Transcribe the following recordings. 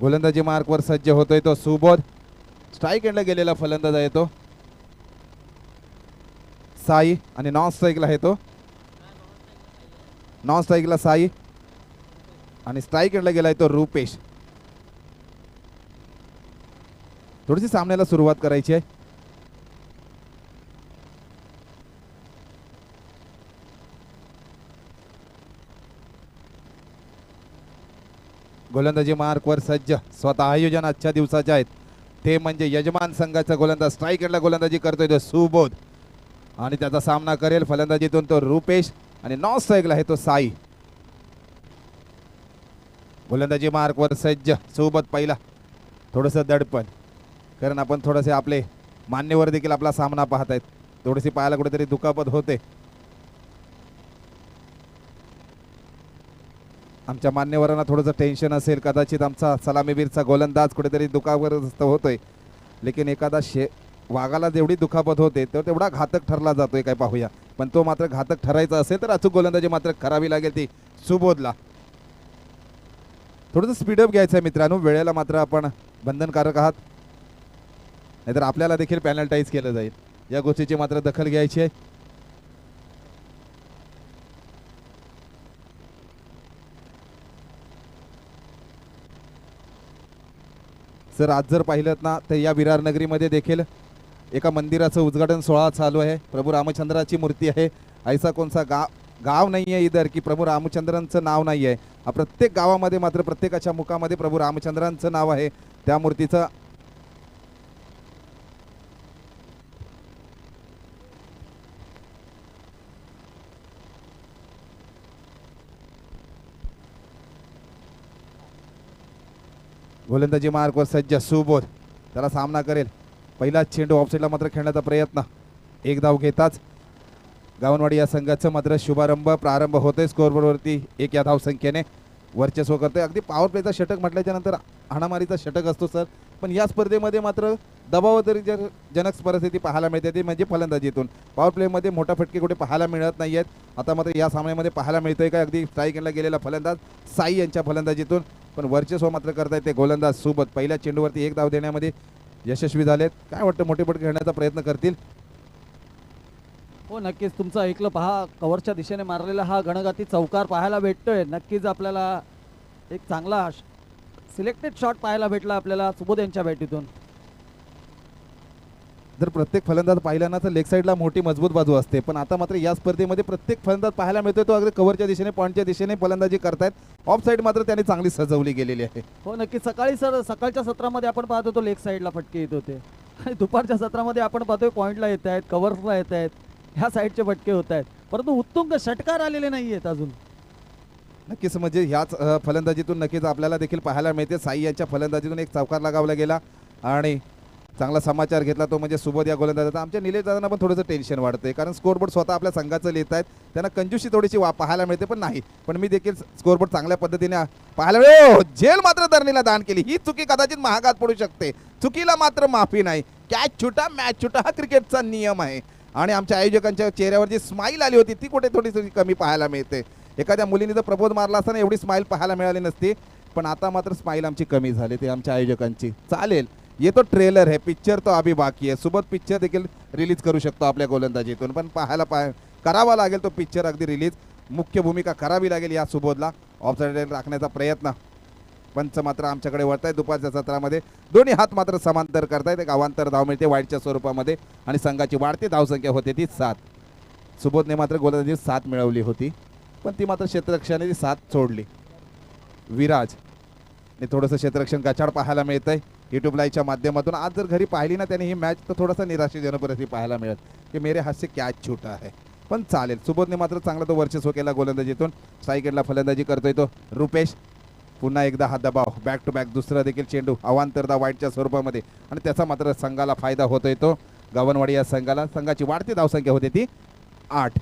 गोलंदाजी मार्कवर सज्ज होतोय तो सुबोध. स्ट्राईक एंडला गेलेला फलंदाज आहे तो साई आणि नॉन स्ट्राईकला आहे तो नॉन स्ट्राईकला साई आणि स्ट्राईक एंडला गेलाय तो रुपेश. थोडीशी सामन्याला सुरुवात करायची आहे. गोलंदाजी मार्कवर सज्ज स्वतः आयोजन आजच्या दिवसाचे आहेत ते म्हणजे यजमान संघाचा गोलंदाज. स्ट्राईक एंडला गोलंदाजी करतोय तो सुबोध आणि त्याचा सामना करेल फलंदाजीतून तो रुपेश आणि नॉन स्ट्राईकला आहे तो साई. गोलंदाजी मार्कवर सज्ज सोबत पहिला थोडंसं दडपण कारण आपण थोडेसे आपले मान्यवर देखील आपला सामना पाहत आहेत. थोडीशी पाहायला कुठेतरी दुखापत होते. आमच्या मान्यवरांना थोडंसं टेन्शन असेल कदाचित आमचा सलामीवीरचा गोलंदाज कुठेतरी दुखापतग्रस्त होतोय. लेकिन एखादा वाघाला जेवढी दुखापत होते तर तेवढा घातक ठरला जातोय काय पाहूया. पण तो मात्र घातक ठरायचा असेल तर अचूक गोलंदाजी मात्र करावी लागेल ती सुबोधला. थोडंसं स्पीडअप घ्यायचं आहे मित्रांनो. वेळेला मात्र आपण बंधनकारक आहात नाहीतर आपल्याला देखील पॅनल्टाईज केलं जाईल. या गोष्टीची मात्र दखल घ्यायची आहे. सर आज जर पाहिलं ना तर या विरार नगरीमध्ये देखील एका मंदिराचं उद्घाटन सोहळा चालू आहे. प्रभू रामचंद्राची मूर्ती आहे. ऐसा कोणता गाव नाही आहे इधर की प्रभू रामचंद्रांचं नाव नाही आहे. प्रत्येक गावामध्ये मात्र प्रत्येकाच्या मुखामध्ये प्रभू रामचंद्रांचं नाव आहे. त्या मूर्तीचं गोलंदाजी मार्कवर सज्ज सुबोध त्याला सामना करेल. पहिला चेंडू ऑफसाईडला मात्र खेळण्याचा प्रयत्न. एक धाव घेताच गावनवाडी या संघाचं मात्र शुभारंभ प्रारंभ होतोय. स्कोरबोर्डवरती 1 या धावसंख्येने वर्चस्व करतोय. अगदी पॉवर प्लेचा षटक म्हटल्याच्या नंतर हाणामारीचा षटक असतो सर. पण या स्पर्धेमध्ये मात्र दबावजनक परिस्थिती पाहायला मिळते ती म्हणजे फलंदाजीतून. पॉवर प्लेमध्ये मोठा फटके कुठे पाहायला मिळत नाही आहेत. आता मात्र या सामन्यामध्ये पाहायला मिळतोय का अगदी स्ट्राईक एंडला गेलेला फलंदाज साई यांच्या फलंदाजीतून. पण वर्चस्व मात्र करता येते गोलंदाज सोबत. पहिल्या चेंडूवरती 1 धाव देण्यामध्ये यशस्वी झालेत. काय वाटतं मोठे फटके खेळण्याचा प्रयत्न करतील? हो नक्कीच तुमचं ऐकलं. पहा कव्हरच्या दिशेने मारलेला हा गणगाती चौकार पाहायला भेटतोय. नक्कीच आपल्याला एक चांगला सिलेक्टेड शॉट पाहायला भेटला आपल्याला सुबोध यांच्या बॅटीतून. जर प्रत्येक फलंदाज पाहिला ना तर लेग साईडला मोठी मजबूत बाजू असते. पण आता मात्र या स्पर्धेमध्ये प्रत्येक फलंदाज पाहायला मिळतोय तो अगदी कव्हरच्या दिशेने पॉईंटच्या दिशेने फलंदाजी करतायत. ऑफ साईड मात्र त्यांनी चांगली सजवली गेलेली आहे. हो नक्कीच. सकाळच्या सत्रामध्ये आपण पाहत होतो लेग साईडला फटके येत होते आणि दुपारच्या सत्रामध्ये आपण पाहतोय पॉईंटला येत आहेत, कव्हरला येत आहेत, ह्या साईडचे फटके होत आहेत. परंतु उत्तुंग षटकार आलेले नाही आहेत अजून. नक्कीच म्हणजे ह्याच फलंदाजीतून नक्कीच आपल्याला देखील पाहायला मिळते. साई यांच्या फलंदाजीतून एक चौकार लगावला गेला आणि चांगला समाचार घेतला तो म्हणजे सुबोध या गोलंदाजाचा. आमच्या निलेश दादांना पण थोडंसं टेन्शन वाढतंय कारण स्कोरबोर्ड स्वतः आपल्या संघाचं लिहित आहेत. त्यांना कंजूसी थोडीशी पाहायला मिळते पण नाही. पण मी देखील स्कोरबोर्ड चांगल्या पद्धतीने पाहायला झेल मात्र धरणीला दान केली. ही चुकी कदाचित महागात पडू शकते. चुकीला मात्र माफी नाही. कॅच छुटा मॅच छुटा हा क्रिकेटचा नियम आहे. आणि आमच्या आयोजकांच्या चेहऱ्यावर जी स्माईल आली होती ती कुठे थोडीशी कमी पाहायला मिळते. एखाद्या मुलीने जर प्रपोज मारला असताना एवढी स्माईल पाहायला मिळाली नसती. पण आता मात्र स्माईल आमची कमी झाली ते आमच्या आयोजकांची. चालेल ये तो ट्रेलर है, पिक्चर तो अभी बाकी है. सोबत पिक्चर देखील रिलीज करू शकतो आपल्या गोलंदाजीतून. पण करावा लागेल तो पिक्चर अगदी रिलीज. मुख्य भूमिका करावी लागेल या सुबोधला. ऑफ साईड राखण्याचा प्रयत्न पंच मात्र आमच्याकडे वळत आहे. दुपारच्या सत्रामध्ये दोन्ही हात मात्र समांतर करतायत. एक अवांतर धाव मिळते वाईटच्या स्वरूपामध्ये आणि संघाची वाढती धावसंख्या होते ती 7. सुबोधने मात्र गोलंदाजी 7 मिळवली होती पण ती मात्र क्षेत्ररक्षणाने ती 7 सोडली. विराज थोडंसं क्षेत्ररक्षण गचाड पाहायला मिळत आहे यूट्यूब लाईव्हच्या माध्यमातून. आज जर घरी पाहिली ना त्याने ही मॅच तर थोडासा निराशाजनक परिस्थिती पाहायला मिळत की मेरे हात से कॅच छूटा आहे. पण चालेल. सुबोधने मात्र चांगला तो वर्चस्व केला गोलंदाजीतून. स्ट्राईक एंडला फलंदाजी करतोय तो रुपेश. पुन्हा एकदा हा दबाव बॅक टू बॅक दुसरा देखील चेंडू अवांतर धाव वाईटच्या स्वरूपामध्ये आणि त्याचा मात्र संघाला फायदा होतोय तो गावनवाडी या संघाला. संघाची वाढती धावसंख्या होते ती 8.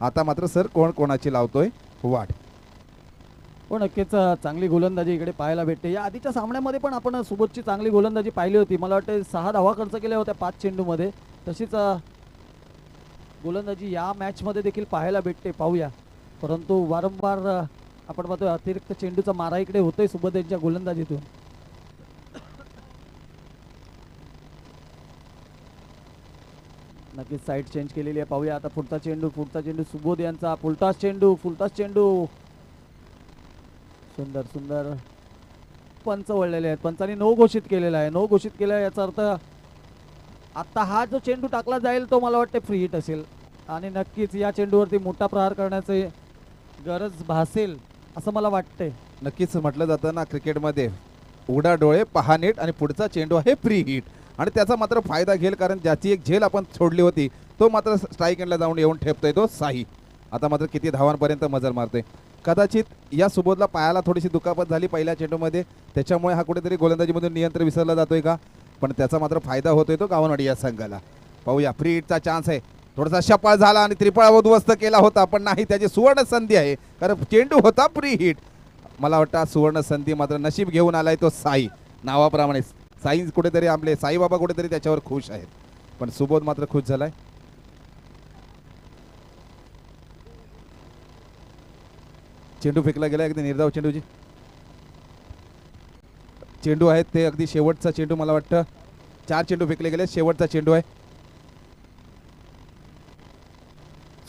आता मात्र सर कोणाची लावतोय वाढ. हो नक्कीच चांगली गोलंदाजी इकडे पाहायला भेटते. या आधीच्या सामन्यामध्ये पण आपण सुबोधची चांगली गोलंदाजी पाहिली होती. मला वाटतं 6 धावा खर्च केल्या होत्या 5 चेंडूमध्ये. तशीच गोलंदाजी या मॅचमध्ये देखील पाहायला भेटते. पाहूया. परंतु वारंवार आपण पाहतोय अतिरिक्त चेंडूचा मारा इकडे होतोय सुबोध यांच्या गोलंदाजीतून. नक्कीच साईड चेंज केलेली आहे. पाहूया आता पुढचा चेंडू सुबोध यांचा फुलटॉस चेंडू. सुंदर सुंदर पंच वळलेले आहेत. पंचांनी नो घोषित केलेला आहे. याचा अर्थ आता हा जो चेंडू टाकला जाईल तो मला वाटते फ्री हिट असेल आणि नक्कीच या चेंडूवरती मोठा प्रहार करण्याची गरज भासेल असं मला वाटतंय. नक्कीच म्हटलं जातं ना क्रिकेटमध्ये, उघडा डोळे पहा नीट आणि पुढचा चेंडू आहे फ्री हिट आणि त्याचा मात्र फायदा घेईल, कारण ज्याची एक झेल आपण सोडली होती तो मात्र स्ट्राईक एंडला जाऊन येऊन ठेपतोय तो साई. आता मात्र किती धावांपर्यंत मजल मारतोय. कदाचित या सुबोधला पायाला थोडीशी दुखापत झाली पहिल्या चेंडूमध्ये, त्याच्यामुळे हा कुठेतरी गोलंदाजीमधून नियंत्रण विसरला जातोय का, पण त्याचा मात्र फायदा होतोय तो गावनवाडी या संघाला. पाहूया फ्री हिटचा चान्स आहे. थोडासा शपाळ झाला आणि त्रिपळा उद्ध्वस्त केला होता, पण नाही, त्याची सुवर्ण संधी आहे कारण चेंडू होता फ्री हिट. मला वाटतं सुवर्ण संधी मात्र नशीब घेऊन आलाय तो साई. नावाप्रमाणे साई कुठेतरी आपले साईबाबा कुठेतरी त्याच्यावर खुश आहेत, पण सुबोध मात्र खुश झालाय. चेंडू फेकला गेला अगदी निर्धाव चेंडूची. चेंडू आहेत ते अगदी शेवटचा चेंडू, मला वाटतं 4 चेंडू फेकले गेले, शेवटचा चेंडू आहे.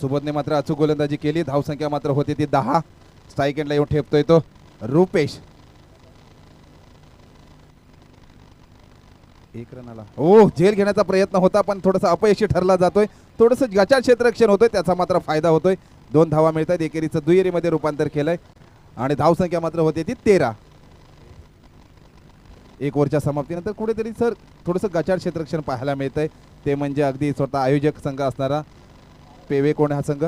सुबोधने मात्र अचूक गोलंदाजी केली. धावसंख्या मात्र होती ती 10. स्ट्राईक एंडला येऊन ठेपतोय तो रुपेश. 1 रनाला झेल घेण्याचा प्रयत्न होता पण थोडासा अपयशी ठरला जातोय. थोडंसं गचाळ क्षेत्ररक्षण होतोय, त्याचा मात्र फायदा होतोय. 2 धावा मिळतात. एकेरीचं दुहेरीमध्ये रूपांतर केलंय आणि धावसंख्या मात्र होते ती 13. 1 ओव्हरच्या समाप्तीनंतर कुठेतरी सर थोडंसं गचाळ क्षेत्ररक्षण पाहायला मिळतंय. ते म्हणजे अगदी स्वतः आयोजक संघ असणारा पेवे कोण हा संघ.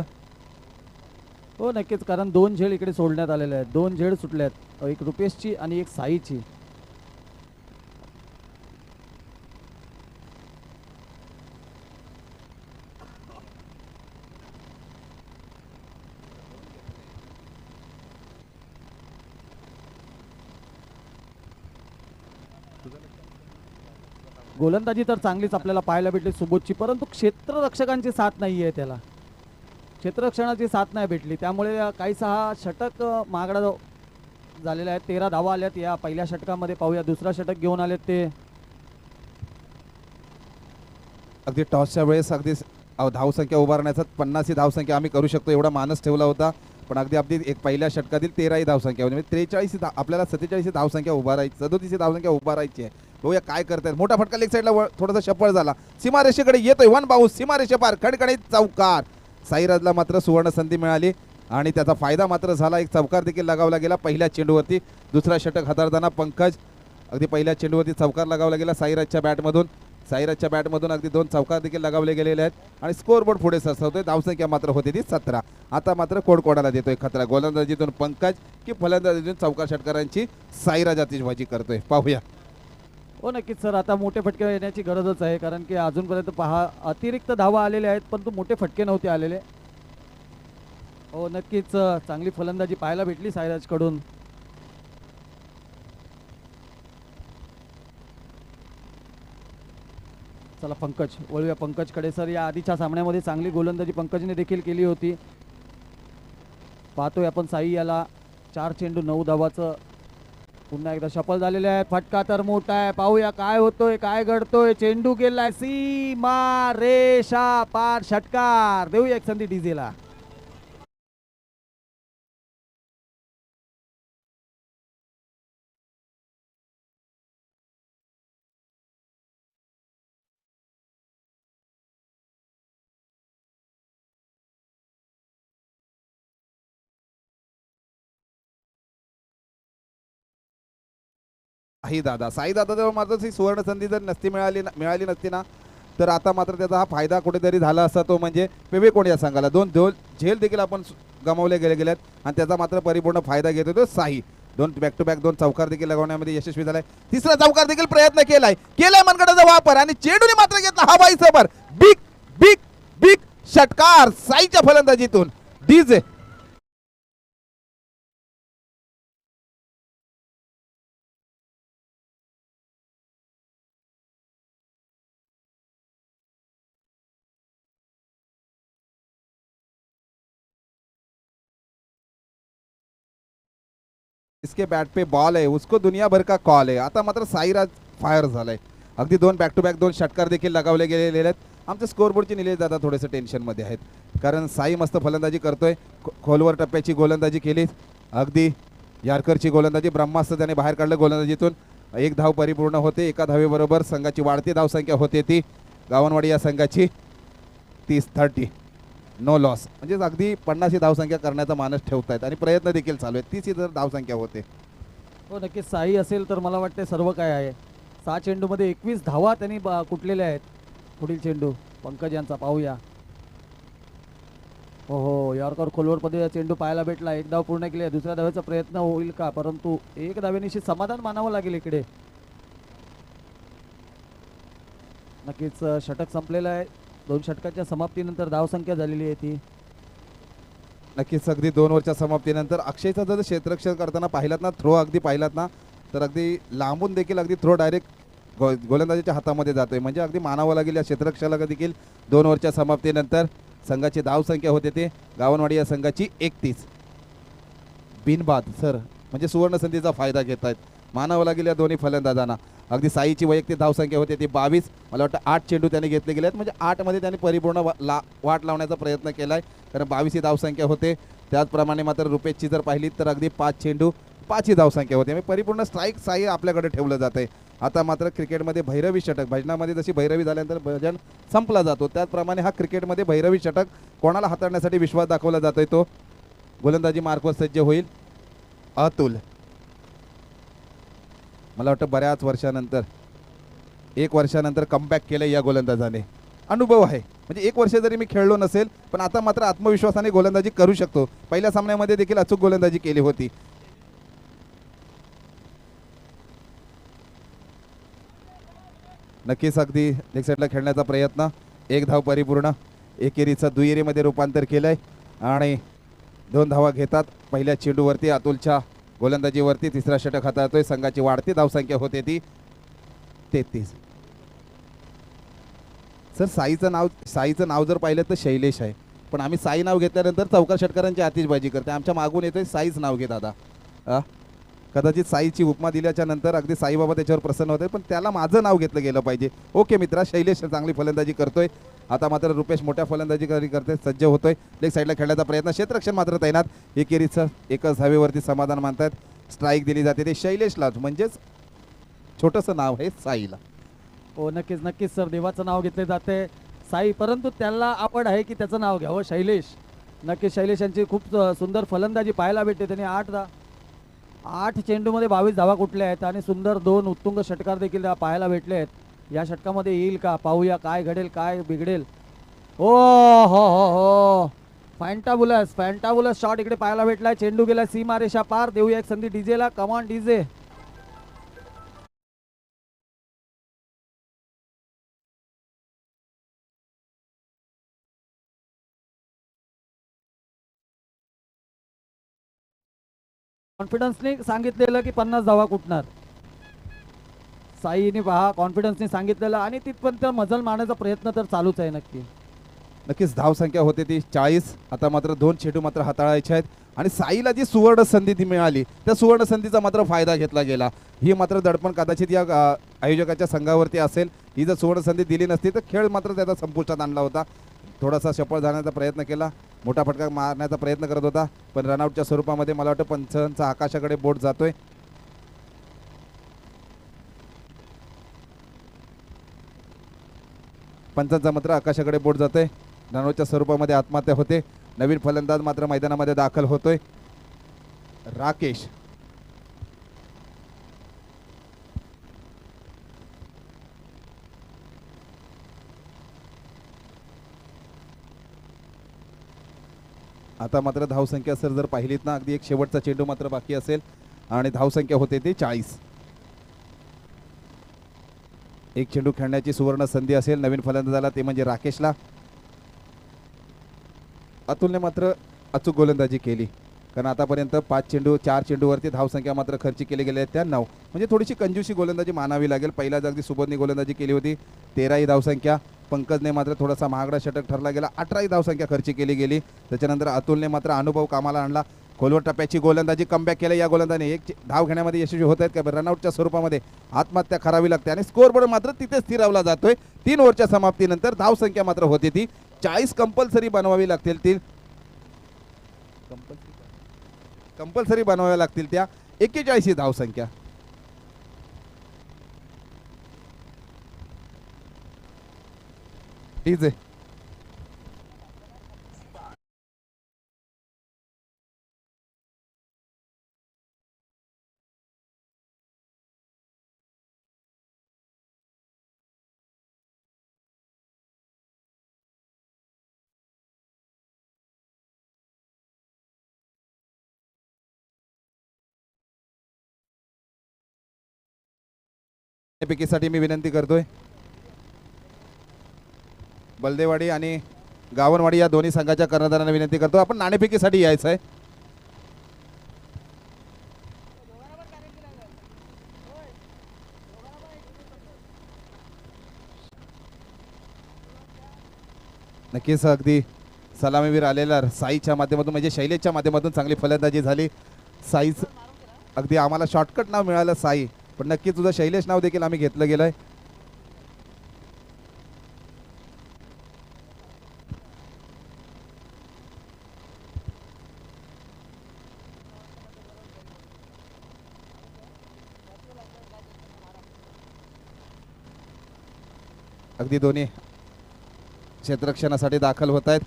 हो नक्कीच, कारण 2 झेड इकडे सोडण्यात आलेले आहेत. 2 झेड सुटल्यात, एक रुपेशची आणि एक साईची. गोलंदाजी तर चांगलीच आपल्याला पाहायला भेटली सुबोधची, परंतु क्षेत्ररक्षकांची साथ नाही आहे त्याला. क्षेत्ररक्षणाची साथ नाही भेटली, त्यामुळे काहीसा हा षटक महागडा झालेला आहे. 13 धावा आल्यात या पहिल्या षटकामध्ये. पाहूया दुसरा षटक घेऊन आलेत ते. अगदी टॉसच्या वेळेस अगदी धावसंख्या उभारण्याचा 50ही धावसंख्या आम्ही करू शकतो एवढा मानस ठेवला होता, पण अगदी एक पहिल्या षटकातील 13ही धावसंख्या म्हणजे 43 आपल्याला 47 धावसंख्या उभारायची, 37 धावसंख्या उभारायची आहे. बघूया काय करतायत. मोठा फटका लेग साईडला थोडासा शपळ झाला, सीमारेषेकडे येतोय. 1 बाउन्स, सीमारेषे पार, खडखडीत चौकार. साईराजला मात्र सुवर्ण संधी मिळाली आणि त्याचा फायदा मात्र झाला. एक चौकार देखील लगावला गेला पहिल्या चेंडूवरती. दुसरा षटक हाताळताना पंकज अगदी पहिल्या चेंडूवरती चौकार लगावला गेला साईराजच्या बॅटमधून अगदी 2 चौकार देखील लगावले गेलेले आहेत आणि स्कोअरबोर्ड पुढे सरसावतोय. धावसंख्या मात्र होती ती 17. आता मात्र कोडकोडाला देतोय खतरा. गोलंदाजीतून पंकज की फलंदाजीतून चौकार षटकारांची साईराज आतिषबाजी करतोय. पाहूया. हो नक्कीच सर, आता मोठे फटके येण्याची गरजच आहे, कारण की अजूनपर्यंत पहा अतिरिक्त धावा आलेले आहेत परंतु मोठे फटके नव्हते आलेले. हो नक्कीच चांगली फलंदाजी पाहायला भेटली साईराजकडून. चला पंकज, वळूया पंकजकडे. सर या आधीच्या सामन्यामध्ये चांगली गोलंदाजी पंकजने देखील केली होती. पाहतोय आपण साई याला 4 चेंडू 9 धावाचं पुन्हा एकदा सफल झालेले आहे. फटका तर मोठा आहे, पाहूया काय होतोय, काय घडतोय. चेंडू गेलाय सीमा रेषा पार, षटकार. देऊया एक संधी डीजेला. साई दादा जर मात्र ती सुवर्ण संधी जर मिळाली नसती ना, तर आता मात्र त्याचा हा फायदा कुठेतरी झाला असता. तो म्हणजे पेवे कोण या संघाला 2 झेल देखील आपण गमावले गेलेत आणि त्याचा मात्र परिपूर्ण फायदा घेतो तो साई. 2 बॅक टू बॅक 2 चौकार देखील लगवण्यामध्ये यशस्वी झालाय. तिसरा चौकार देखील प्रयत्न केलाय मनगटाचा वापर आणि चेंडूने मात्र घेतला हा बाई सबर. बिग बिग बिग षटकार साईच्या फलंदाजीतून. डीजे इसके बैट पे बॉल है, उसको दुनिया भर का कॉल है. आता मात्र साईराज फायर झालाय. अगदी 2 बॅक टू बॅक 2 षटकार देखील लगावले गेलेले आहेत. आमच्या स्कोअरबोर्डचे निलेश दादा थोडेसे टेन्शनमध्ये आहेत, कारण साई मस्त फलंदाजी करतोय, खोलवर टप्प्याची गोलंदाजी केली, अगदी यारकरची गोलंदाजी, ब्रह्मास्त्र त्याने बाहेर काढलं गोलंदाजीतून, एक धाव परिपूर्ण होते, एका धावेबरोबर संघाची वाढती धावसंख्या होते ती गावनवाडी या संघाची 30 नो लॉस, म्हणजे अगदी 50 धावसंख्या करण्याचा मानस ठेवतायत आणि प्रयत्न देखील चालू आहेत, 30 जर धावसंख्या होते. हो नक्कीच साई असेल तर मला वाटते सर्व काय आहे. 6 चेंडूमध्ये 21 धावा त्यांनी कुटलेल्या आहेत. पुढील चेंडू पंकज यांचा पाहूया. हो यॉर्कर खोलवर मध्ये चेंडू पाहायला भेटला, एक धाव पूर्ण केली, दुसऱ्या धावेचा प्रयत्न होईल का, परंतु एक धावेनिशी समाधान मानावं लागेल इकडे. नक्कीच षटक संपलेलं आहे. 2 षटकाच्या समाप्तीनंतर धावसंख्या झालेली आहे ती. नक्कीच अगदी 2 ओव्हरच्या समाप्तीनंतर अक्षयचा जर क्षेत्ररक्षण करताना पाहिलात ना, थ्रो अगदी पाहिलात ना, तर अगदी लांबून देखील अगदी थ्रो डायरेक्ट गोलंदाजीच्या हातामध्ये जातोय, म्हणजे अगदी मानावं लागेल या क्षेत्ररक्षकाला देखील. 2 ओव्हरच्या समाप्तीनंतर संघाची धावसंख्या होते ते गावनवाडी या संघाची 31. बिनबाद सर म्हणजे सुवर्ण संधीचा फायदा घेत आहेत, मानावं लागेल या दोन्ही फलंदाजांना. अगदी साईची वैयक्तिक धावसंख्या होते ती 22, मला वाटतं 8 चेंडू त्याने घेतले गेले आहेत, म्हणजे 8 मध्ये त्यांनी परिपूर्ण वाट लावण्याचा प्रयत्न केला आहे, कारण 22 ही धावसंख्या होते. त्याचप्रमाणे मात्र रुपेशची जर पाहिली तर अगदी 5 चेंडू 5 ही धावसंख्या होते, म्हणजे परिपूर्ण स्ट्राईक साई आपल्याकडे ठेवलं जात आहे. आता मात्र क्रिकेटमध्ये भैरवी षटक, भजनामध्ये जशी भैरवी झाल्यानंतर भजन संपला जातो, त्याचप्रमाणे हा क्रिकेटमध्ये भैरवी षटक कोणाला हाताळण्यासाठी विश्वास दाखवला जातोय, तो गोलंदाजी मार्कवर सज्ज होईल अतुल. मला वाटतं बऱ्याच वर्षानंतर 1 वर्षानंतर कमबॅक केलं या गोलंदाजाने. अनुभव आहे, म्हणजे 1 वर्ष जरी मी खेळलो नसेल पण आता मात्र आत्मविश्वासाने गोलंदाजी करू शकतो. पहिल्या सामन्यामध्ये देखील अचूक गोलंदाजी केली होती. नक्कीच अगदी लेग साईडला खेळण्याचा प्रयत्न, 1 धाव परिपूर्ण, एकेरीचं दुहेरीमध्ये रूपांतर केलंय आणि 2 धावा घेतात पहिल्या चेंडूवरती अतुलच्या गोलंदाजीवरती. तिसरा षटक हाताळतोय, संघाची वाढती धावसंख्या होते ती 33. सर साईचं नाव जर पाहिलं तर शैलेश आहे, पण आम्ही साई नाव घेतल्यानंतर चौकार षटकारांची आतिषबाजी करते, आमच्या मागून येतोय साईच नाव घे दादा. कदाचित साईची उपमा दिल्याच्या नंतर अगदी साईबाबा त्याच्यावर प्रसन्न होते, पण त्याला माझं नाव घेतलं गेलं पाहिजे. ओके मित्रा, शैलेश चांगली फलंदाजी करतोय. आता मात्र रुपेश मोठ्या फलंदाजी करते, सज्ज होतोय. लेग साईडला खेळण्याचा प्रयत्न, क्षेत्ररक्षण मात्र तैनात. एकेरीचं 1च धावेवरती समाधान मानतात. स्ट्राईक दिली जाते ते शैलेशलाच, म्हणजेच छोटंसं नाव आहे साईला. हो नक्कीच नक्कीच सर, देवाचं नाव घेतले जाते साई, परंतु त्याला आवड आहे की त्याचं नाव घ्यावं शैलेश. नक्कीच शैलेश यांची खूप सुंदर फलंदाजी पाहायला भेटते. त्यांनी 8 चेंडूमध्ये 22 धावा कुठल्या आहेत आणि सुंदर 2 उत्तुंग षटकार देखील पाहायला भेटले आहेत. या षटकामध्ये येईल का, पाहूया काय घडेल काय बिघडेल. हो हो हो हो फॅन्टाबुलस शॉट इकडे पाहायला भेटलाय. चेंडू गेला सीमारेषा पार. देऊया एक संधी डीजेला. कमान डीजे. कॉन्फिडन्सने सांगितलेलं की 50 धावा कुठणार. साईने पहा कॉन्फिडन्सने सांगितलेलं आणि तिथपर्यंत मजल मारण्याचा प्रयत्न तर चालूच आहे. नक्कीच धावसंख्या होते ती 40. आता मात्र 2 चेंडू मात्र हाताळायचे आहेत आणि साईला जी सुवर्ण संधी ती मिळाली, त्या सुवर्ण संधीचा मात्र फायदा घेतला गेला. ही मात्र दडपण कदाचित या आयोजकाच्या संघावरती असेल. ही जर सुवर्ण संधी दिली नसती तर खेळ मात्र त्याचा संपुष्टात आणला होता. थोडासा सफळ जाण्याचा प्रयत्न केला, मोठा फटका मारण्याचा प्रयत्न करत होता, पण रनआउटच्या स्वरूपामध्ये मला वाटतं पंचांचा आकाशाकडे बोट जातोय. पंचांचा मात्र आकाशाकडे बोट जातोय. रनआउटच्या स्वरूपामध्ये आत्महत्या होते. नवीन फलंदाज मात्र मैदानामध्ये दाखल होतोय, राकेश. आता मात्र धावसंख्या सर जर पाहिलीत ना, अगदी एक शेवटचा चेंडू मात्र बाकी असेल आणि धावसंख्या होते ती 40. एक चेंडू खेळण्याची सुवर्ण संधी असेल नवीन फलंदाजाला, ते म्हणजे राकेशला. अतुलने मात्र अचूक गोलंदाजी केली, कारण आतापर्यंत 4 चेंडूवरती धावसंख्या मात्र खर्ची केली गेली आहे 93. म्हणजे थोडीशी कंजूसी गोलंदाजी मानावी लागेल. पहिला अगदी सुबोधने गोलंदाजी केली होती, 13 ही धावसंख्या. पंकजने मात्र थोडासा महागडा षटक ठरला गेला, 18 ही धावसंख्या खर्ची केली गेली. त्याच्यानंतर अतुलने मात्र अनुभव कामाला आणला. खोलवर टप्प्याची गोलंदाजी कमबॅक केलं या गोलंदाजीने. एक धाव घेण्यामध्ये यशस्वी होत आहेत का रनआउटच्या स्वरूपामध्ये आत्महत्या करावी लागते आणि स्कोर बोर्ड मात्र तिथे स्थिरावला जातोय. 3 ओव्हरच्या समाप्तीनंतर धाव संख्या मात्र होती ती 40 कंपल्सरी बनवावी लागतील. ती कंपल्सरी बनवाव्या लागतील त्या 41 ही धाव संख्या. ठीक आहे. पैकीसाठी मी विनंती करतोय बलदेवाडी आणि गावनवाडी या दोन्ही संघाच्या कर्णधारांना विनंती करतो आपण नाणेफेकीसाठी यायचं आहे. नक्कीच अगदी सलामीवीर आलेला साईच्या माध्यमातून म्हणजे शैलेशच्या माध्यमातून चांगली फलंदाजी झाली. साईच अगदी आम्हाला शॉर्टकट नाव मिळालं साई, पण नक्की तुझं शैलेश नाव देखील आम्ही घेतलं गेलंय. अगदी दोन्ही क्षेत्ररक्षणासाठी दाखल होत आहेत.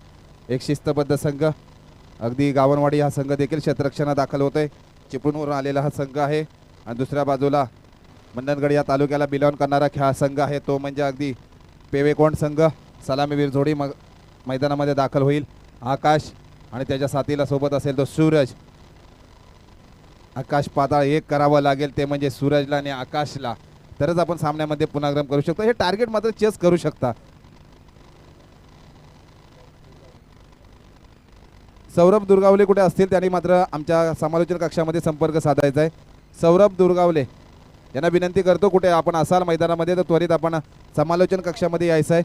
एक शिस्तबद्ध संघ अगदी गावनवाडी हा संघ देखील क्षेत्ररक्षणात दाखल होतोय. चिपळूणवरून आलेला हा संघ आहे आणि दुसऱ्या बाजूला मंडणगड या तालुक्याला बिलॉंग करणारा हा संघ आहे तो म्हणजे अगदी पेवेकोंड संघ. सलामीवीर जोडी मग मैदानामध्ये दाखल होईल. आकाश आणि त्याच्या साथीला सोबत असेल तो सूरज. आकाश पाताळ एक करावं लागेल ते म्हणजे सूरजला आणि आकाशला, तरच आपण सामन्यामध्ये पुनरागमन करू शकतो. हे टार्गेट मात्र चेस करू शकता. सौरभ दुर्गावले कुठे असतील त्यांनी मात्र आमच्या समालोचन कक्षामध्ये संपर्क साधायचा आहे. सौरभ दुर्गावले यांना विनंती करतो कुठे आपण असाल मैदानामध्ये तर त्वरित आपण समालोचन कक्षामध्ये यायचं आहे.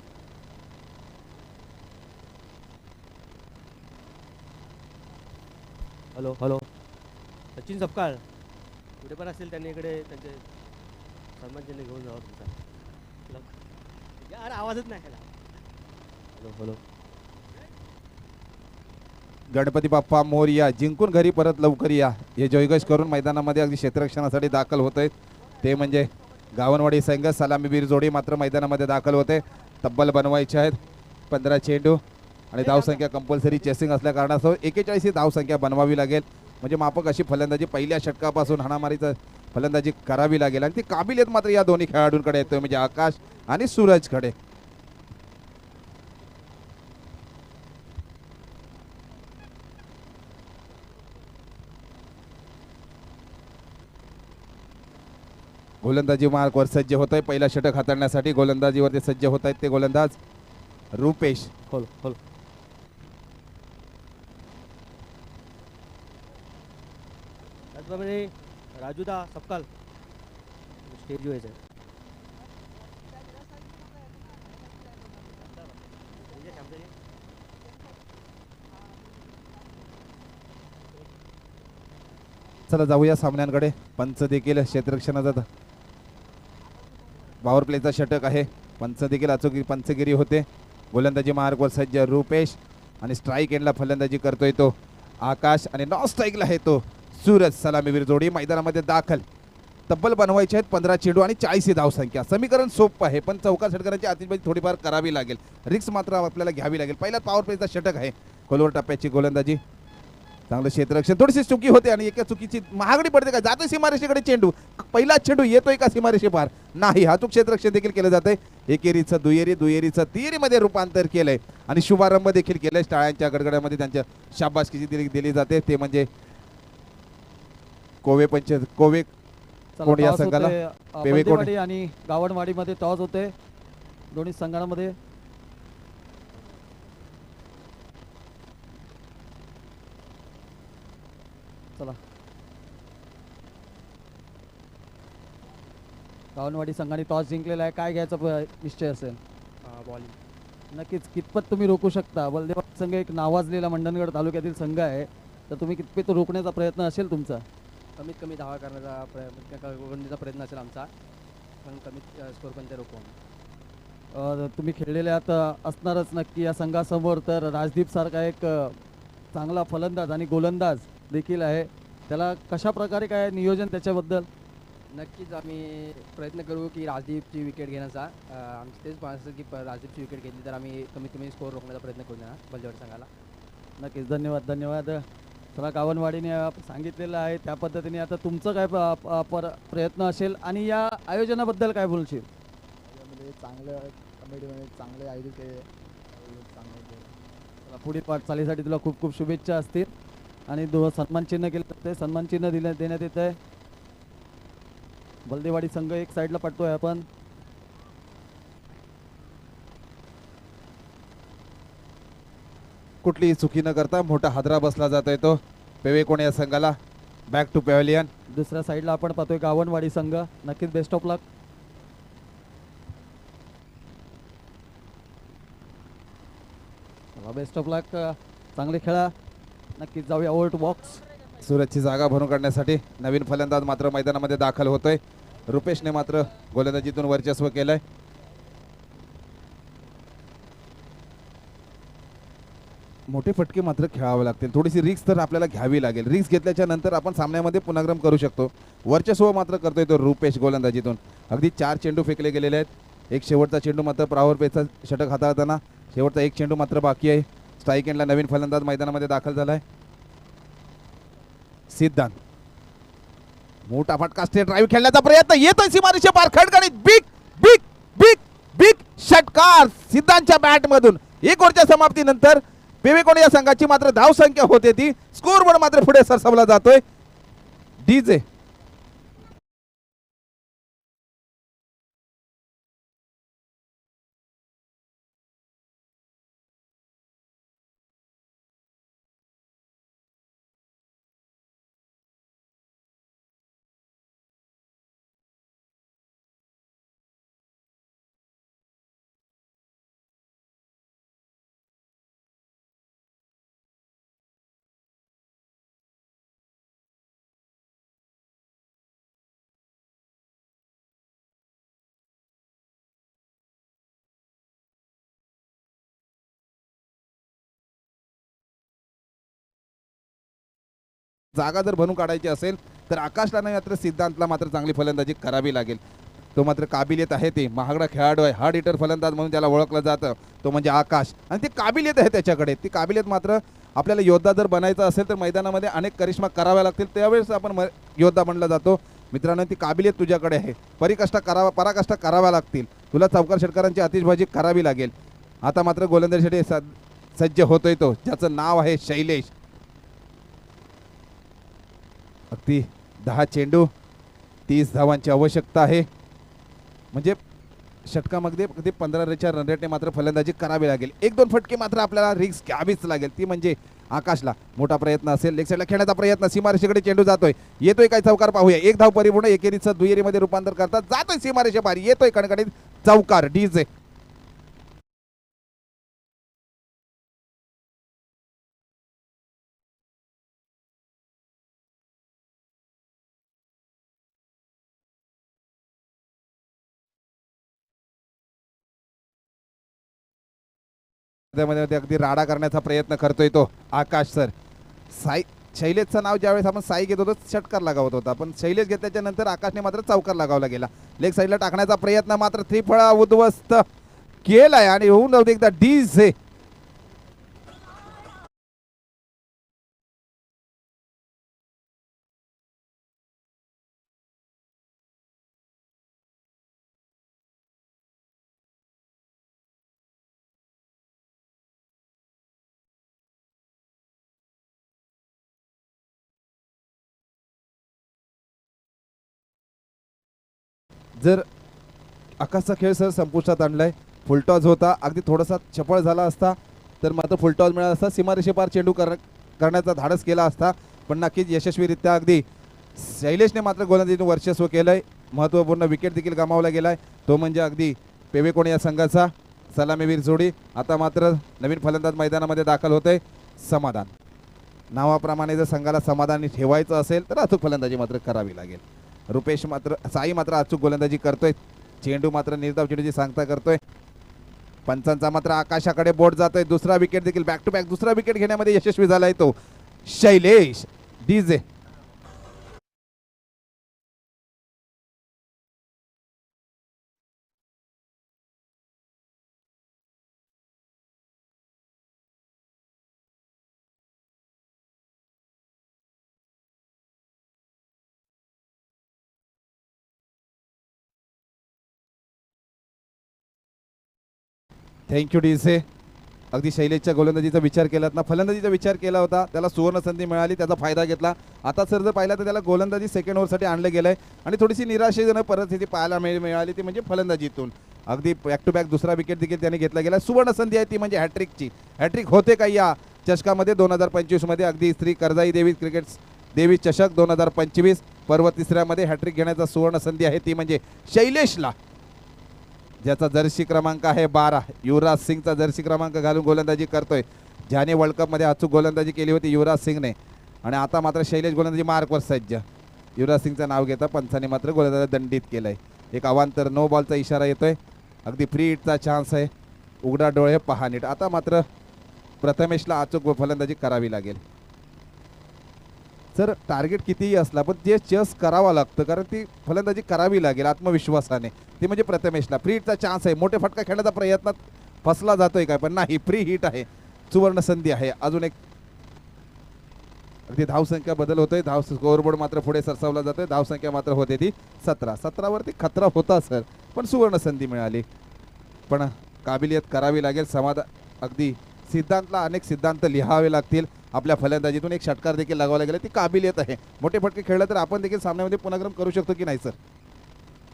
हॅलो हॅलो सचिन सपकाळ कुठे पण असतील त्यांनी इकडे त्यांचे सन्मानचिन्ह घेऊन जावं तुमचा. यार आवाजच नाही आला. हॅलो हॅलो गणपती बाप्पा मोरया जिंकून घरी परत लवकर या हे जयघोष करून मैदानामध्ये अगदी क्षेत्ररक्षणासाठी दाखल होत आहेत ते म्हणजे गावनवाडी संघ. सलामीवीर जोडी मात्र मैदानामध्ये दाखल होते. तब्बल बनवायचे आहेत 15 चेंडू आणि धावसंख्या कंपल्सरी चेसिंग असल्या कारणास्तव 41 ही धावसंख्या बनवावी लागेल. म्हणजे माफक अशी फलंदाजी पहिल्या षटकापासून हाणामारीचं फलंदाजी करावी लागेल आणि ती काबिलियत मात्र या दोन्ही खेळाडूंकडे येतोय म्हणजे आकाश आणि सूरजकडे. गोलंदाजी मार्कवर सज्ज होत आहे. पहिला षटक हाताळण्यासाठी गोलंदाजीवरती सज्ज होत आहेत ते गोलंदाज रुपेश. हॅलो हॅलो त्याचप्रमाणे राजूदा सपकाळ स्टेज व्हायचं आहे. चला जाऊया सामन्यांकडे. पंच देखील क्षेत्ररक्षणाचा पॉवर प्लेचा षटक आहे. पंच देखील अचूक पंचगिरी होते. गोलंदाजी मार्गवर सज्ज रुपेश आणि स्ट्राईक एंडला फलंदाजी करतोय तो आकाश आणि नॉन स्ट्राईकला आहे तो सूरज. सलामीवीर जोडी मैदानामध्ये दाखल. तब्बल बनवायचे आहेत 15 चेंडू आणि 40 ही धावसंख्या. समीकरण सोपं आहे पण चौकार षटकारांची आतिषबाजी थोडीफार करावी लागेल. रिक्स मात्र आपल्याला घ्यावी लागेल. पहिला पॉवर प्लेचा षटक आहे. खोलवर टप्प्याची गोलंदाजी चांगलं क्षेत्ररक्षण. थोडीशी चुकी होते आणि एका चुकीची महागडी पडते का जातोय सीमारेषेकडे चेंडू. पहिला चेंडू येतोय का सीमारेषे पार नाही. हातूक क्षेत्ररक्षण देखील केलं जातंय. एकेरीचं दुहेरी दुहेरीचं तिहेरीमध्ये रूपांतर केलंय आणि शुभारंभ देखील केलंय. टाळ्यांच्या गडगड्यामध्ये त्यांच्या शाबासकीची दिली जाते ते म्हणजे कोवे कोण या संघाला पेवेकोंड आणि गावणवाडीमध्ये टॉस होते दोन्ही संघांमध्ये. चला गावनवाडी संघाने टॉस जिंकलेला आहे. काय घ्यायचा निश्चय असेल? बॉलिंग नक्कीच कितपत तुम्ही रोखू शकता. बलदेव संघ एक नावाजलेला मंडणगड तालुक्यातील संघ आहे तर तुम्ही कितपत रोखण्याचा प्रयत्न असेल तुमचा? कमीत कमी धावा करण्याचा प्रयत्न असेल आमचा, पण कमीत स्कोर पण ते रोखू आम्ही. तुम्ही खेळलेल्यात असणारच नक्की या संघासमोर. तर राजदीप सारखा एक चांगला फलंदाज आणि गोलंदाज देखील आहे, त्याला कशा प्रकारे काय नियोजन त्याच्याबद्दल? नक्कीच आम्ही प्रयत्न करू की राजदीपची विकेट घेण्याचा. आमचं तेच पाहत की राजदीपची विकेट घेतली तर आम्ही कमीत कमी स्कोर रोखण्याचा प्रयत्न करू देणार बलदेवड संघाला. नक्कीच, धन्यवाद धन्यवाद. चला, गावनवाडीने सांगितलेलं आहे त्या पद्धतीने आता तुमचं काय प्रयत्न असेल आणि या आयोजनाबद्दल काय बोलशील? त्याच्यामध्ये चांगलं कमेडीमध्ये चांगले आयोजित केले चांगले केले. चला, पुढील वाटचालीसाठी तुला खूप खूप शुभेच्छा असतील. आणि सन्मान चिन्ह केलं तर ते सन्मान चिन्ह देण्यात येत आहे. बलदेवाडी संघ एक साईडला पडतोय आपण. कुठलीही चुकी न करता मोठा हादरा बसला जातोय तो पेवेकोण या संघाला. Back to pavilion. दुसऱ्या साईडला आपण पाहतोय गावनवाडी संघ. नक्कीच best of luck. Best of luck, चांगले खेळा. नक्कीच जाऊया ओव्हर टू बॉक्स. सूरजची जागा भरून काढण्यासाठी नवीन फलंदाज मात्र मैदानामध्ये दाखल होतोय. रुपेशने मात्र गोलंदाजीतून वर्चस्व केलंय. मोठे फटके मात्र खेळावे लागतील. थोडीशी रिस्क तर आपल्याला घ्यावी लागेल. रिस्क घेतल्याच्या नंतर आपण सामन्यामध्ये पुनर्गम करू शकतो. वर्चस्व मात्र करतोय तो रुपेश गोलंदाजीतून. अगदी 4 चेंडू फेकले गेलेले आहेत. एक शेवटचा चेंडू मात्र पॉवर पेचा षटक हाताळताना शेवटचा एक चेंडू मात्र बाकी आहे. स्ट्राईक एंडला नवीन फलंदाज मैदानामध्ये दाखल झालाय सिद्धांत. मोठा फटका स्ट्रेट ड्राईव्ह खेळण्याचा प्रयत्न येतोय सीमारेषे पार. खडखडीत बिग बिग बिग बिग षटकार सिद्धांतच्या बॅट मधून. 1 ओव्हरच्या समाप्तीनंतर पेवेकोण या संघाची मात्र धाव संख्या होते ती स्कोरवर मात्र पुढे सरसावला जातोय. डीजे जागा जर भरून काढायची असेल तर आकाशला नाही मात्र सिद्धांतला मात्र चांगली फलंदाजी करावी लागेल. तो मात्र काबिलियत आहे, ते महागडा खेळाडू आहे, हार्ड हिटर फलंदाज म्हणून त्याला ओळखलं जातं. तो म्हणजे आकाश आणि ती काबिलियत आहे त्याच्याकडे. ती काबिलियत मात्र आपल्याला योद्धा जर बनायचा असेल तर मैदानामध्ये अनेक करिश्मा कराव्या लागतील, त्यावेळेस आपण योद्धा बनला जातो. मित्रांनो, ती काबिलियत तुझ्याकडे आहे. पराकष्ट कराव्या लागतील. तुला चौकार षटकारांची आतिषबाजी करावी लागेल. आता मात्र गोलंदाजीसाठी सज्ज होतोय तो, ज्याचं नाव आहे शैलेश. अगदी 10 चेंडू 30 धावांची आवश्यकता आहे. म्हणजे षटकामध्ये अगदी 15 रन रेटने मात्र फलंदाजी करावी लागेल. 1-2 फटके मात्र आपल्याला रिस्क घ्यावीच लागेल, ती म्हणजे आकाशला. मोठा प्रयत्न असेल, लेग साईडला खेळण्याचा प्रयत्न. सीमारेषेकडे चेंडू जातोय, येतोय काय चौकार पाहूया. 1 धाव परिपूर्ण, एकेरीचं दुहेरीमध्ये रूपांतर करतात. जातोय सीमारेषे पार, येतोय कणकणीत चौकार. डीजे मध्ये अगदी राडा करण्याचा प्रयत्न करतोय तो आकाश सर. शैलेशचं नाव ज्यावेळेस आपण साई घेत होतो षटकार लगावत होता, पण शैलेश घेतल्याच्या नंतर आकाशने मात्र चौकार लगावला गेला. लेग साईडला टाकण्याचा प्रयत्न मात्र त्रिफळा उद्ध्वस्त केलाय आणि होऊन जाऊ दे एकदा डीजे. जर आकाशचा खेळ सर संपुष्टात आणलाय. फुलटॉस होता, अगदी थोडासा चपळ झाला असता तर मात्र फुलटॉस मिळाला असता. सीमारेषेपार चेंडू करण्याचा धाडस केला असता, पण नक्कीच यशस्वीरित्या अगदी शैलेशने मात्र गोलंदाजीतून वर्चस्व केलंय. महत्त्वपूर्ण विकेट देखील गमावला गेलाय, तो म्हणजे अगदी पेवेकोण या संघाचा सलामीवीर जोडी. आता मात्र नवीन फलंदाज मैदानामध्ये दाखल होतोय समाधान. नावाप्रमाणे जर संघाला समाधानी ठेवायचं असेल तर अचूक फलंदाजी मात्र करावी लागेल. रुपेश मात्र साई मात्र अचूक गोलंदाजी करतोय. चेंडू मात्र निर्धाव चेंडूची सांगता करतोय. पंचांचा मात्र आकाशाकडे बोट जातोय. दुसरा विकेट देखील बॅक टू बॅक दुसरा विकेट घेण्यामध्ये यशस्वी झालाय तो शैलेश डीजे. Thank you DJ. अगदी शैलेशच्या गोलंदाजीचा विचार केलात ना, फलंदाजीचा विचार केला होता, त्याला सुवर्ण संधी मिळाली, त्याचा फायदा घेतला. आता सर जर पाहिला तर त्याला गोलंदाजी सेकंड ओव्हरसाठी आणलं गेलंय आणि थोडीशी निराशेजनक परिस्थिती पाहायला मिळाली ती म्हणजे फलंदाजीतून. अगदी बॅक टू बॅक दुसरा विकेट देखील त्याने घेतला गेला. सुवर्ण संधी आहे ती म्हणजे हॅट्रिकची. हॅट्रिक होते का या चषकामध्ये 2025 मध्ये. अगदी श्री कर्जाई देवी क्रिकेट देवी चषक 2025 पर्व तिसऱ्यामध्ये हॅट्रिक घेण्याचा सुवर्ण संधी आहे ती म्हणजे शैलेशला, ज्याचा जर्सी क्रमांक आहे 12. युवराज सिंगचा जर्सी क्रमांक घालून गोलंदाजी करतोय. ज्याने वर्ल्ड कपमध्ये अचूक गोलंदाजी केली होती युवराज सिंगने आणि आता मात्र शैलेश गोलंदाजी मार्कवर सज्ज. युवराज सिंगचं नाव घेता पंचाने मात्र गोलंदाजी दंडित केलंय. एक अवांतर नो बॉलचा इशारा येतोय. अगदी फ्री हिटचा चान्स आहे. उघडा डोळे पहा नीट. आता मात्र प्रथमेशला अचूक फलंदाजी करावी लागेल. सर टार्गेट कितीही असला पण ते चेस करावं लागतं, कारण ती फलंदाजी करावी लागेल आत्मविश्वासाने. ती म्हणजे प्रथमेशला फ्री हिटचा चान्स आहे. मोठे फटका खेळण्याचा प्रयत्नात फसला जातोय काय, पण नाही, फ्री हिट आहे, सुवर्ण संधी आहे. अजून एक अगदी धावसंख्या बदल होतोय. धाव स्कोअरबोर्ड मात्र पुढे सरसावला जातोय. धावसंख्या मात्र होते ती 17. 17 वरती खतरा होता सर, पण सुवर्ण संधी मिळाली. पण काबिलियत करावी लागेल. अगदी सिद्धांतला अनेक सिद्धांत लिहावे लागतील. आपल्या फलंदाजीतून एक षटकार देखील लगावला गेला, ती काबिलियत आहे. मोठे फटके खेळले तर आपण देखील सामन्यामध्ये पुनर्क्रम करू शकतो की नाही सर?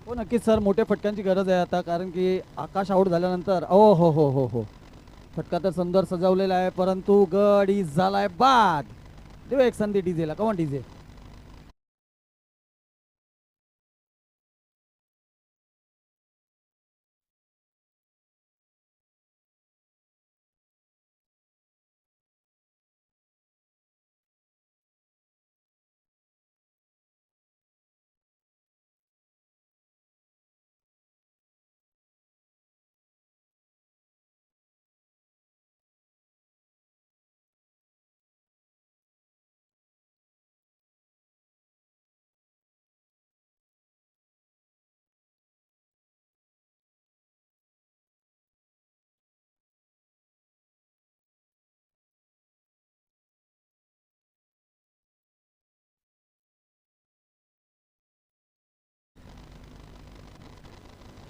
हो नक्कीच सर, मोठ्या फटक्यांची गरज आहे आता, कारण की आकाश आऊट झाल्यानंतर ओ हो हो हो हो फटका तर सुंदर सजवलेला आहे, परंतु गडी झालाय बाद. देऊ एक संधी डीजेला. Come on DJ.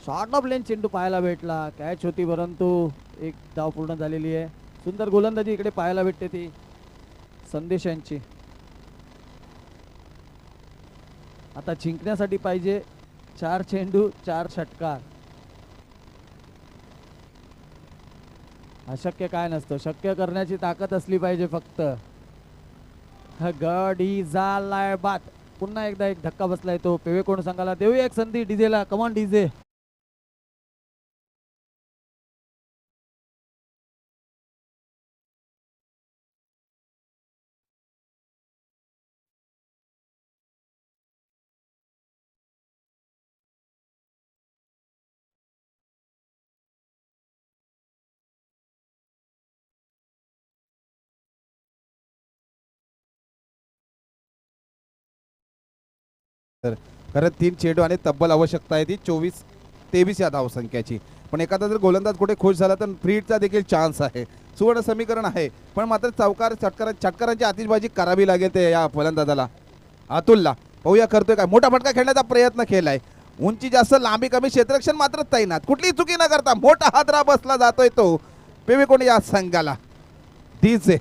Short of length चेंडू पाहायला भेटला. कॅच होती, परंतु एक धाव पूर्ण झालेली आहे. सुंदर गोलंदाजी इकडे पाहायला भेटते ती संदेश यांची. आता जिंकण्यासाठी पाहिजे 4 चेंडू 4 षटकार. अशक्य काय नसतं, शक्य करण्याची ताकद असली पाहिजे फक्त. गडी झालाय बाद. पुन्हा एकदा एक धक्का बसलाय तो पेवे कोण संघाला. देऊया एक संधी डीजेला. Come on DJ. खरं 3 चेंडू आणि तब्बल आवश्यकता आहे ती 24-23 या धावसंख्याची. पण एखादा जर गोलंदाज कुठे खुश झाला तर फ्रीटचा देखील चान्स आहे. सुवर्ण समीकरण आहे, पण मात्र चौकार षटकारांची आतिषबाजी करावी लागेल ते या फलंदाजाला. अतुलला पाहूया करतोय काय. मोठा फटका खेळण्याचा प्रयत्न केलाय. उंची जास्त, लांबी कमी, क्षेत्ररक्षण मात्र तैनात. कुठलीही चुकी न करता मोठा हादरा बसला जातोय तो पेवेकोण या संघाला. डीजे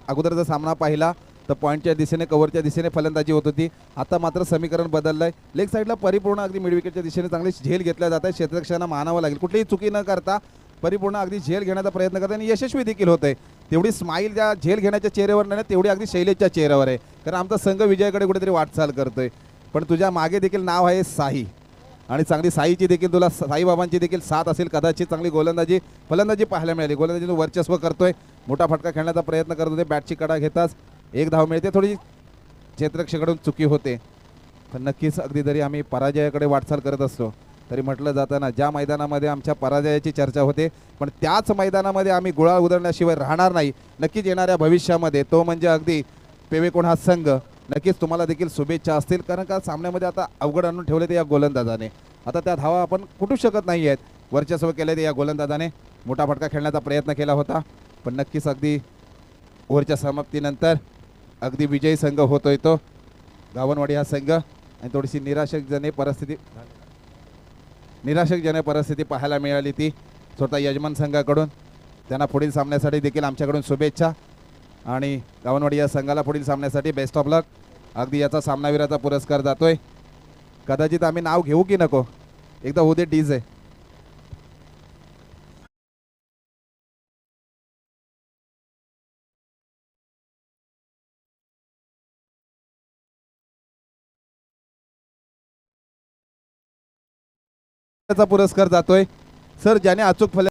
अगोदर जर सामना पाहिला तर पॉईंटच्या दिशेने, कव्हरच्या दिशेने फलंदाजी होत होती. आता मात्र समीकरण बदललंय. लेग साईडला परिपूर्ण अगदी मिड विकेटच्या दिशेने चांगली झेल घेतल्या जात आहे. क्षेत्ररक्षणाला मानावं लागेल. कुठलीही चुकी न करता परिपूर्ण अगदी झेल घेण्याचा प्रयत्न करते आणि यशस्वी देखील होते. तेवढी स्माईल त्या झेल घेण्याच्या चेहऱ्यावर नाही, तेवढी अगदी शैलेशच्या चेहऱ्यावर आहे. कारण आमचा संघ विजयाकडे कुठेतरी वाटचाल करतोय. पण तुझ्या मागे देखील नाव आहे साई आणि चांगली साईची देखील तुला साईबाबांची देखील साथ असेल. कदाचित चांगली गोलंदाजी फलंदाजी पाहायला मिळाली. गोलंदाजीतून वर्चस्व करतोय. मोठा फटका खेळण्याचा प्रयत्न करत होते. बॅटची कडा घेताच एक धाव मिळते. थोडी क्षेत्ररक्षकाकडून चुकी होते. पण नक्कीच अगदी जरी आम्ही पराजयाकडे वाटचाल करत असलो तरी म्हटलं जातं ना, ज्या मैदानामध्ये आमच्या पराजयाची चर्चा होते पण त्याच मैदानामध्ये आम्ही गुळाळ उधळण्याशिवाय राहणार नाही. नक्कीच येणाऱ्या भविष्यामध्ये तो म्हणजे अगदी पेवेकोण हा संघ. नक्कीच तुम्हाला देखील शुभेच्छा असतील. कारण का सामन्यामध्ये आता अवघड आणून ठेवले ते या गोलंदाजाने. आता त्या धावा आपण कुठू शकत नाही आहेत. वर्चस्व केले ते या गोलंदाजाने. मोठा फटका खेळण्याचा प्रयत्न केला होता पण नक्कीच अगदी ओव्हरच्या समाप्तीनंतर अगदी विजयी संघ होतोय तो गावनवाडी हा संघ. आणि थोडीशी निराशकजनक परिस्थिती पाहायला मिळाली ती स्वतः यजमान संघाकडून. त्यांना पुढील सामन्यासाठी देखील आमच्याकडून शुभेच्छा आणि गावनवाडी या संघाला पुढील सामन्यासाठी बेस्ट ऑफ लक. अगदी याचा सामनावीराचा पुरस्कार जातोय. कदाचित आम्ही नाव घेऊ की नको, एकदा होऊ दे डीजे. पुरस्कार जातोय. सर ज्याने अचूक